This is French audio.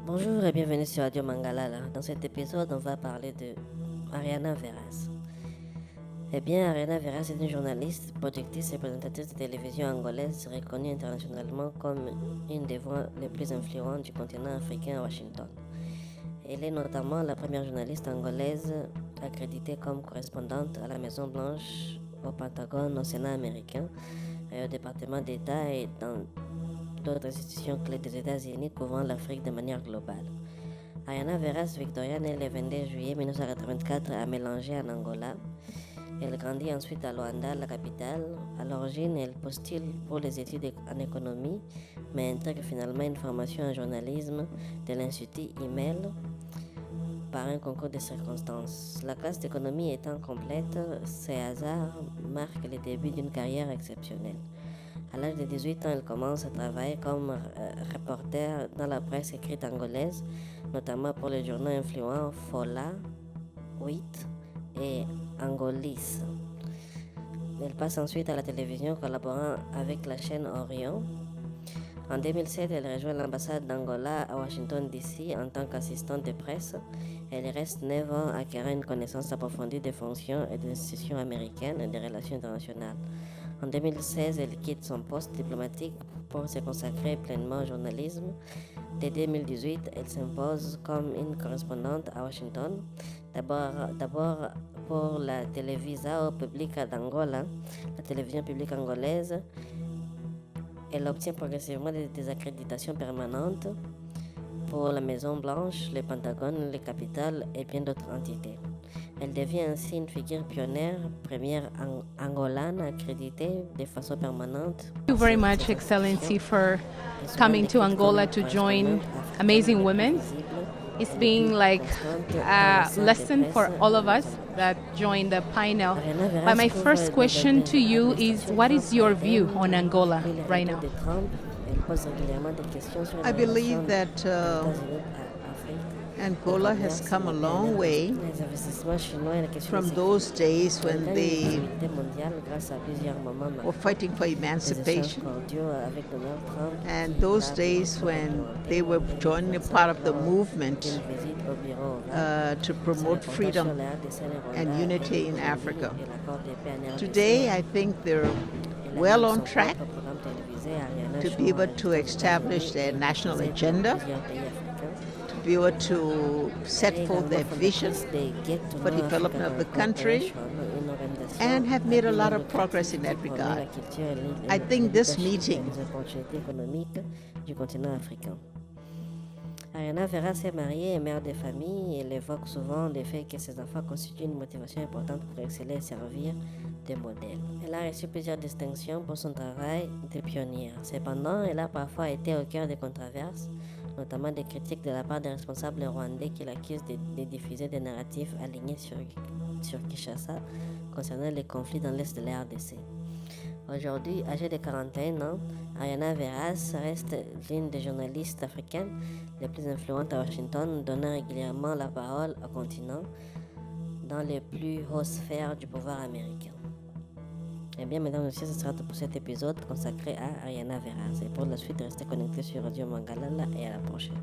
Bonjour et bienvenue sur Radio Mangalala. Dans cet épisode, on va parler de Ariana Veras. Ariana Veras est une journaliste, productrice et présentatrice de télévision angolaise reconnue internationalement comme une des voix les plus influentes du continent africain à Washington. Elle est notamment la première journaliste angolaise accréditée comme correspondante à la Maison Blanche, au Pentagone, au Sénat américain et au département d'État et dans d'autres institutions clés des États-Unis couvrant l'Afrique de manière globale. Ariana Veras Victoria, née le 22 juillet 1984 à Mélanger en Angola. Elle grandit ensuite à Luanda, la capitale. À l'origine, elle postule pour les études en économie, mais intègre finalement une formation en journalisme de l'Institut Email par un concours de circonstances. La classe d'économie étant complète, ces hasards marquent le début d'une carrière exceptionnelle. À l'âge de 18 ans, elle commence à travailler comme reporter dans la presse écrite angolaise, notamment pour les journaux influents Fola, 8 et Angolis. Elle passe ensuite à la télévision, collaborant avec la chaîne Orion. En 2007, elle rejoint l'ambassade d'Angola à Washington DC en tant qu'assistante de presse. Elle reste 9 ans, acquérant une connaissance approfondie des fonctions et des institutions américaines et des relations internationales. En 2016, elle quitte son poste diplomatique pour se consacrer pleinement au journalisme. Dès 2018, elle s'impose comme une correspondante à Washington, d'abord pour la Televisão Pública d'Angola, la télévision publique angolaise. Elle obtient progressivement des accréditations permanentes pour la Maison Blanche, le Pentagone, les capitales et bien d'autres entités. Elle devient ainsi une figure pionnière, première angolane accréditée de façon permanente. Thank you very much, Excellency, for coming to Angola to join Amazing Women. It's been like a lesson for all of us that joined the panel. But my first question to you is, what is your view on Angola right now? I believe that Angola has come a long way from those days when they were fighting for emancipation, and those days when they were joining a part of the movement to promote freedom and unity in Africa. Today, I think they're well on track to be able to establish their national agenda, to be able to set forth their vision for development of the country, and have made a lot of progress in that regard. I think this meeting Ariana Veras est mariée et mère de famille. Elle évoque souvent le fait que ses enfants constituent une motivation importante pour exceller et servir de modèle. Elle a reçu plusieurs distinctions pour son travail de pionnière. Cependant, elle a parfois été au cœur des controverses, notamment des critiques de la part des responsables rwandais qui l'accusent de diffuser des narratifs alignés sur Kinshasa concernant les conflits dans l'est de la RDC. Aujourd'hui, âgée de 41 ans, Ariana Veras reste l'une des journalistes africaines les plus influentes à Washington, donnant régulièrement la parole au continent dans les plus hautes sphères du pouvoir américain. Mesdames et messieurs, ce sera tout pour cet épisode consacré à Ariana Veras. Et pour la suite, restez connectés sur Radio Mangalala et à la prochaine.